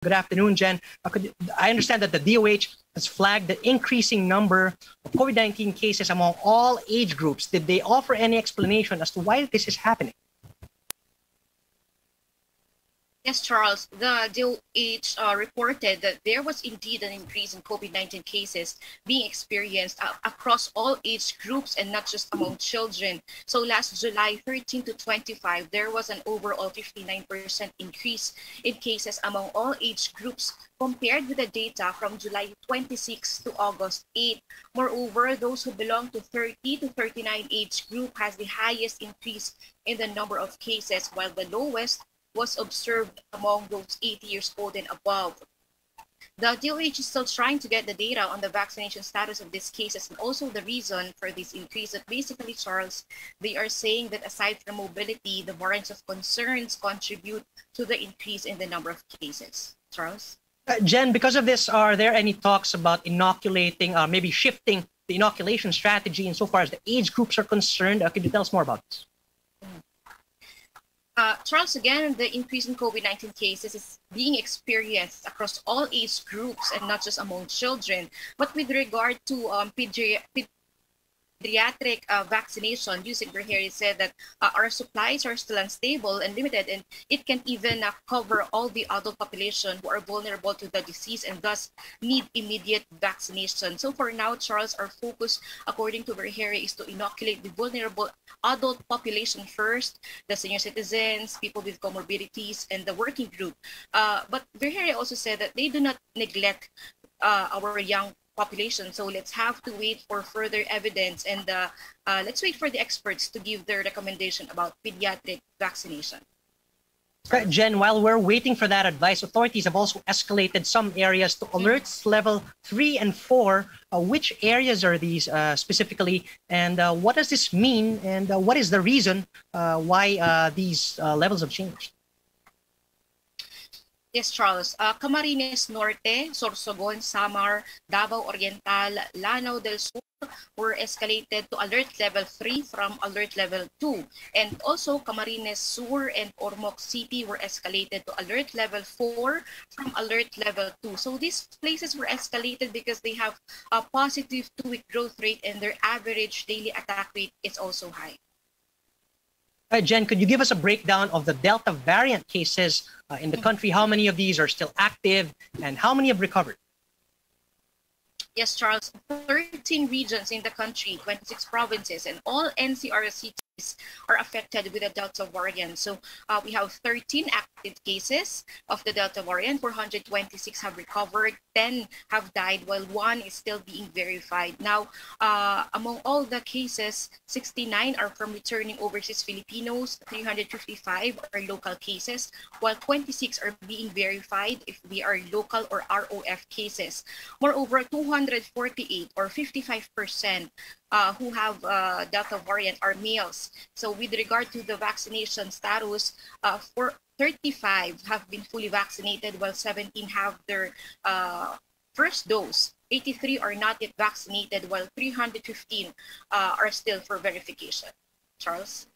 Good afternoon, Jen. I understand that the DOH has flagged the increasing number of COVID-19 cases among all age groups. Did they offer any explanation as to why this is happening? Yes, Charles, the DOH reported that there was indeed an increase in COVID-19 cases being experienced across all age groups and not just among children. So last July 13 to 25, there was an overall 59% increase in cases among all age groups compared with the data from July 26 to August 8. Moreover, those who belong to 30 to 39 age group has the highest increase in the number of cases, while the lowest was observed among those 80 years old and above. The DOH is still trying to get the data on the vaccination status of these cases and also the reason for this increase. That basically, Charles, they are saying that aside from mobility, the variants of concerns contribute to the increase in the number of cases. Charles? Jen, because of this, are there any talks about inoculating, maybe shifting the inoculation strategy insofar as the age groups are concerned? Could you tell us more about this? Charles, again, the increase in COVID-19 cases is being experienced across all age groups and not just among children. But with regard to pediatric vaccination, Yusek Berheri said that our supplies are still unstable and limited, and it can even cover all the adult population who are vulnerable to the disease and thus need immediate vaccination. So for now, Charles, our focus, according to Berheri, is to inoculate the vulnerable adult population first, the senior citizens, people with comorbidities, and the working group. But Berheri also said that they do not neglect our young population. So let's have to wait for further evidence and let's wait for the experts to give their recommendation about pediatric vaccination. Jen, while we're waiting for that advice, authorities have also escalated some areas to alerts level 3 and 4. Which areas are these specifically, and what does this mean, and what is the reason why these levels have changed? Yes, Charles. Camarines Norte, Sorsogon, Samar, Davao Oriental, Lanao del Sur were escalated to alert level 3 from alert level 2. And also Camarines Sur and Ormoc City were escalated to alert level 4 from alert level 2. So these places were escalated because they have a positive 2-week growth rate and their average daily attack rate is also high. Jen, could you give us a breakdown of the Delta variant cases in the country? How many of these are still active and how many have recovered? Yes, Charles, 13 regions in the country, 26 provinces, and all NCR cities are affected with the Delta variant. So we have 13 active cases of the Delta variant, 426 have recovered, 10 have died, while 1 is still being verified. Now, among all the cases, 69 are from returning overseas Filipinos, 355 are local cases, while 26 are being verified if they are local or ROF cases. Moreover, 248 or 55% who have Delta variant are males. So with regard to the vaccination status, 35 have been fully vaccinated, while 17 have their first dose. 83 are not yet vaccinated, while 315 are still for verification. Charles?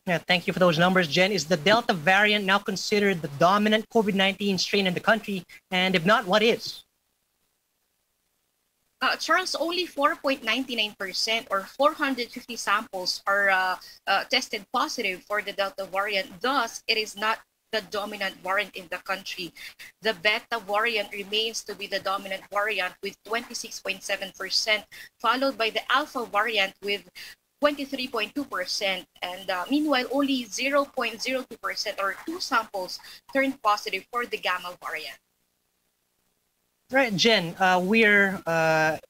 Yeah, thank you for those numbers, Jen. Is the Delta variant now considered the dominant COVID-19 strain in the country? And if not, what is? Charles, only 4.99% or 450 samples are tested positive for the Delta variant. Thus, it is not the dominant variant in the country. The Beta variant remains to be the dominant variant with 26.7%, followed by the Alpha variant with 23.2%. And meanwhile, only 0.02% or 2 samples turned positive for the Gamma variant. Right, Jen, we're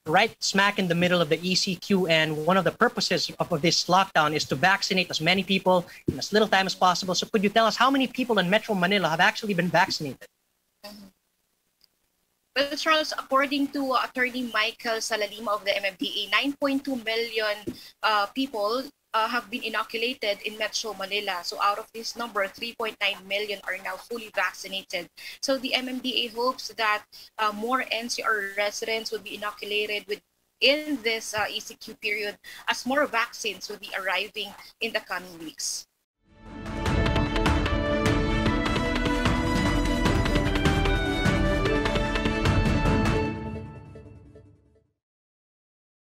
right smack in the middle of the ECQ, and one of the purposes of this lockdown is to vaccinate as many people in as little time as possible. So could you tell us how many people in Metro Manila have actually been vaccinated? Well, Charles, according to Attorney Michael Salalima of the MMDA, 9.2 million people have been inoculated in Metro Manila. So out of this number, 3.9 million are now fully vaccinated. So the MMDA hopes that more NCR residents will be inoculated within this ECQ period as more vaccines will be arriving in the coming weeks.